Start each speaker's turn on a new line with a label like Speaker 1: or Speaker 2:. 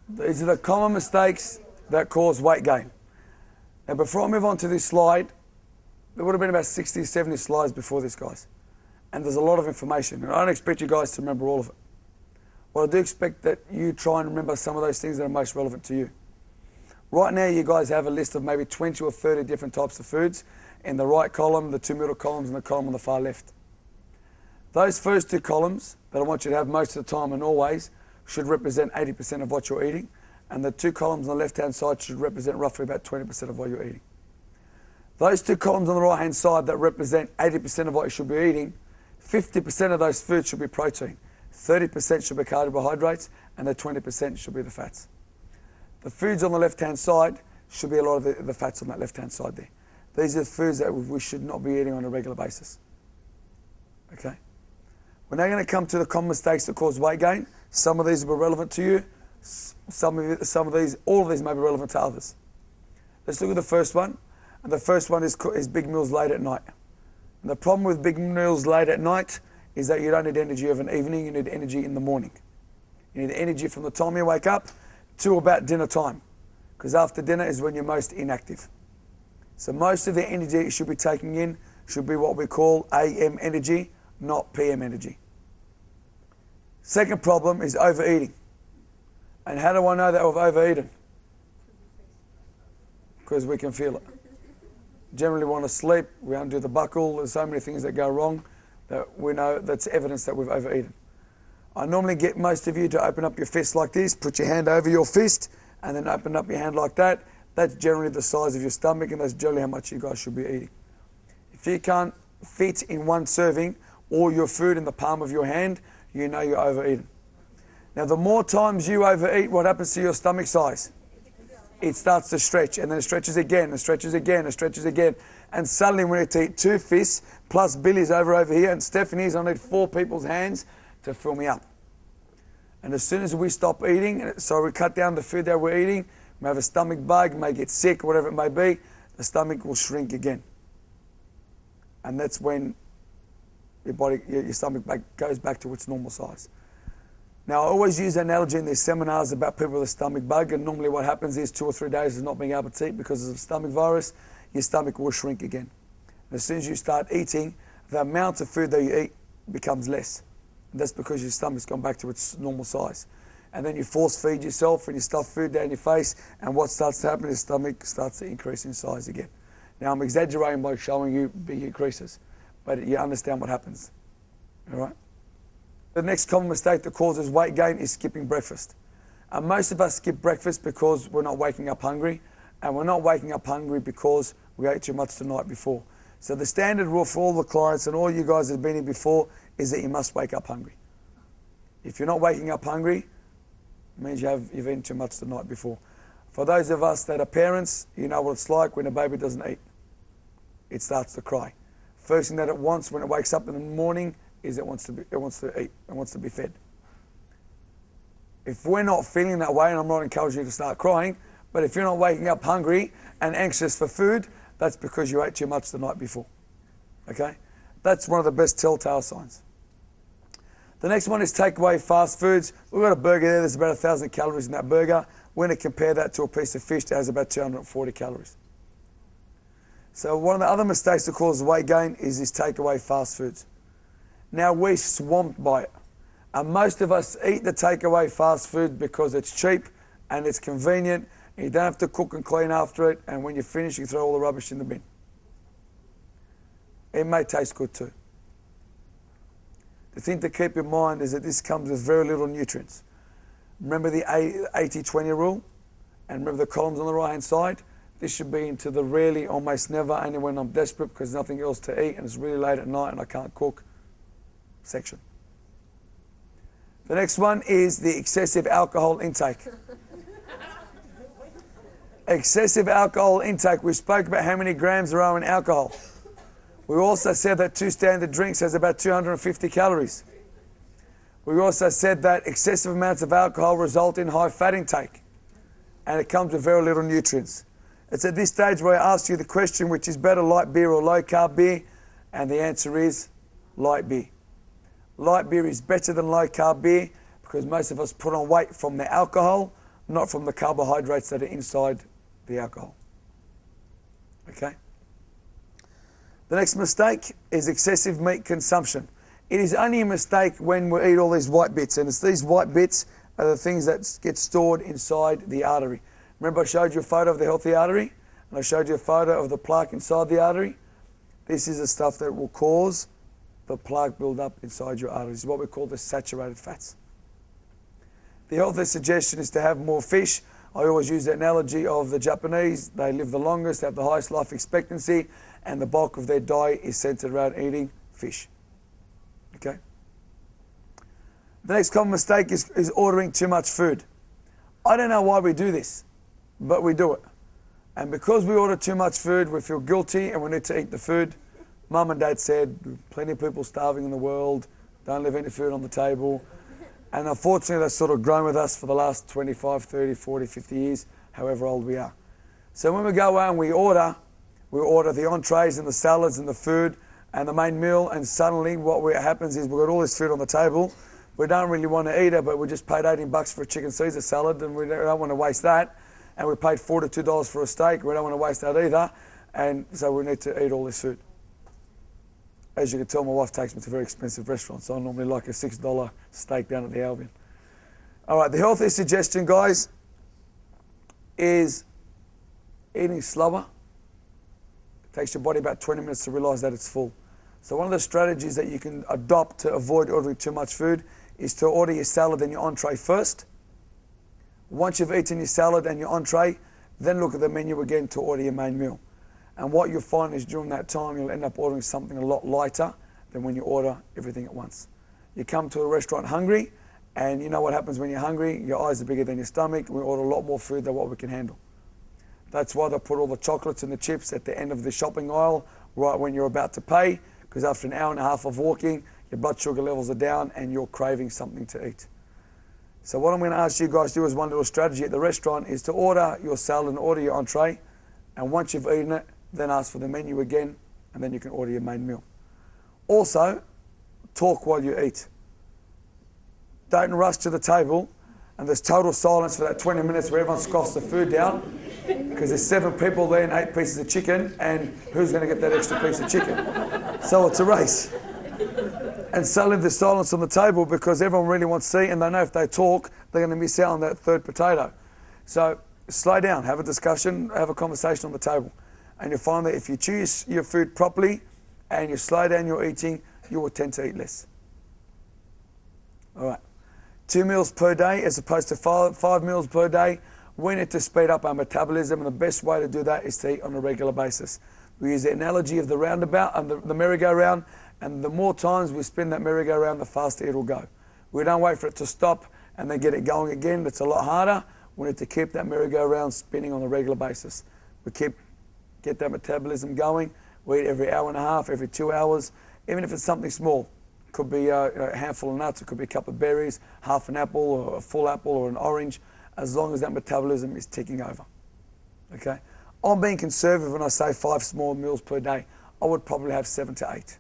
Speaker 1: These are the common mistakes that cause weight gain. Now, before I move on to this slide, there would have been about 60, 70 slides before this, guys. And there's a lot of information. And I don't expect you guys to remember all of it. But I do expect that you try and remember some of those things that are most relevant to you. Right now, you guys have a list of maybe 20 or 30 different types of foods in the right column, the two middle columns, and the column on the far left. Those first two columns that I want you to have most of the time and always should represent 80% of what you're eating. And the two columns on the left-hand side should represent roughly about 20% of what you're eating. Those two columns on the right-hand side that represent 80% of what you should be eating, 50% of those foods should be protein, 30% should be carbohydrates, and the 20% should be the fats. The foods on the left-hand side should be a lot of the fats on that left-hand side there. These are the foods that we should not be eating on a regular basis. Okay? We're now going to come to the common mistakes that cause weight gain. Some of these will be relevant to you. Some of these, all of these may be relevant to others. Let's look at the first one. And the first one is big meals late at night. And the problem with big meals late at night is that you don't need energy of an evening, you need energy in the morning. You need energy from the time you wake up to about dinner time. Because after dinner is when you're most inactive. So most of the energy you should be taking in should be what we call AM energy, not PM energy. Second problem is overeating. And how do I know that we've overeaten? Because we can feel it. Generally want to sleep, we undo the buckle, there's so many things that go wrong that we know that's evidence that we've overeaten. I normally get most of you to open up your fist like this, put your hand over your fist, and then open up your hand like that. That's generally the size of your stomach, and that's generally how much you guys should be eating. If you can't fit in one serving all your food in the palm of your hand, you know you're overeating. Now, the more times you overeat, what happens to your stomach size? It starts to stretch, and then it stretches again, and stretches again, and stretches again. And suddenly we need to eat 2 fists, plus Billy's over here, and Stephanie's, I need 4 people's hands to fill me up. And as soon as we stop eating, so we cut down the food that we're eating, we have a stomach bug, may get sick, whatever it may be, the stomach will shrink again. And that's when your stomach goes back to its normal size. Now, I always use an analogy in these seminars about people with a stomach bug, and normally what happens is 2 or 3 days of not being able to eat because of the stomach virus, your stomach will shrink again. And as soon as you start eating, the amount of food that you eat becomes less. And that's because your stomach's gone back to its normal size. And then you force feed yourself and you stuff food down your face, and what starts to happen is the stomach starts to increase in size again. Now, I'm exaggerating by showing you big increases, but you understand what happens. All right? The next common mistake that causes weight gain is skipping breakfast. And most of us skip breakfast because we're not waking up hungry, and we're not waking up hungry because we ate too much the night before. So the standard rule for all the clients and all you guys that have been here before is that you must wake up hungry. If you're not waking up hungry, it means you've eaten too much the night before. For those of us that are parents, you know what it's like when a baby doesn't eat. It starts to cry. First thing that it wants when it wakes up in the morning is it wants to eat, it wants to be fed. If we're not feeling that way, and I'm not encouraging you to start crying, but if you're not waking up hungry and anxious for food, that's because you ate too much the night before. Okay? That's one of the best telltale signs. The next one is takeaway fast foods. We've got a burger there, there's about 1,000 calories in that burger. We're going to compare that to a piece of fish that has about 240 calories. So one of the other mistakes that causes weight gain is this takeaway fast foods. Now we're swamped by it. And most of us eat the takeaway fast food because it's cheap and it's convenient. And you don't have to cook and clean after it. And when you finish, you throw all the rubbish in the bin. It may taste good too. The thing to keep in mind is that this comes with very little nutrients. Remember the 80-20 rule? And remember the columns on the right-hand side? This should be into the rarely, almost never, only when I'm desperate because there's nothing else to eat and it's really late at night and I can't cook section. The next one is the excessive alcohol intake. Excessive alcohol intake. We spoke about how many grams there are in alcohol. We also said that 2 standard drinks has about 250 calories. We also said that excessive amounts of alcohol result in high fat intake. And it comes with very little nutrients. It's at this stage where I ask you the question, which is better, light beer or low carb beer? And the answer is light beer. Light beer is better than low carb beer because most of us put on weight from the alcohol, not from the carbohydrates that are inside the alcohol. Okay? The next mistake is excessive meat consumption. It is only a mistake when we eat all these white bits, and it's these white bits are the things that get stored inside the artery. Remember I showed you a photo of the healthy artery, and I showed you a photo of the plaque inside the artery? This is the stuff that will cause the plaque build up inside your arteries. This is what we call the saturated fats. The healthy suggestion is to have more fish. I always use the analogy of the Japanese. They live the longest, have the highest life expectancy, and the bulk of their diet is centered around eating fish. Okay? The next common mistake is ordering too much food. I don't know why we do this, but we do it. And because we order too much food, we feel guilty and we need to eat the food. Mum and Dad said, plenty of people starving in the world, don't leave any food on the table. And unfortunately, that's sort of grown with us for the last 25, 30, 40, 50 years, however old we are. So when we go out and we order the entrees and the salads and the food and the main meal, and suddenly what happens is we've got all this food on the table. We don't really want to eat it, but we just paid $18 for a chicken Caesar salad, and we don't want to waste that. And we paid $42 for a steak. We don't want to waste that either. And so we need to eat all this food. As you can tell, my wife takes me to very expensive restaurants, so I normally like a $6 steak down at the Albion. All right, the healthy suggestion, guys, is eating slower. It takes your body about 20 minutes to realize that it's full. So one of the strategies that you can adopt to avoid ordering too much food is to order your salad and your entree first. Once you've eaten your salad and your entree, then look at the menu again to order your main meal. And what you'll find is during that time, you'll end up ordering something a lot lighter than when you order everything at once. You come to a restaurant hungry, and you know what happens when you're hungry. Your eyes are bigger than your stomach. We order a lot more food than what we can handle. That's why they put all the chocolates and the chips at the end of the shopping aisle, right when you're about to pay, because after an hour and a half of walking, your blood sugar levels are down and you're craving something to eat. So what I'm going to ask you guys to do as one little strategy at the restaurant is to order your salad and order your entree, and once you've eaten it, then ask for the menu again, and then you can order your main meal. Also, talk while you eat. Don't rush to the table, and there's total silence for that 20 minutes where everyone scoffs the food down, because there's 7 people there and 8 pieces of chicken, and who's going to get that extra piece of chicken? So it's a race. And suddenly there's silence on the table because everyone really wants to see, and they know if they talk, they're going to miss out on that third potato. So slow down, have a discussion, have a conversation on the table. And you'll find that if you choose your food properly and you slow down your eating, you will tend to eat less. All right. 2 meals per day as opposed to 5 meals per day. We need to speed up our metabolism, and the best way to do that is to eat on a regular basis. We use the analogy of the roundabout and the merry-go-round, and the more times we spin that merry-go-round, the faster it'll go. We don't wait for it to stop and then get it going again. That's a lot harder. We need to keep that merry-go-round spinning on a regular basis. We get that metabolism going. We eat every hour and a half, every 2 hours, even if it's something small. It could be a handful of nuts, it could be a cup of berries, half an apple or a full apple or an orange, as long as that metabolism is ticking over. Okay? I'm being conservative when I say 5 small meals per day. I would probably have 7 to 8.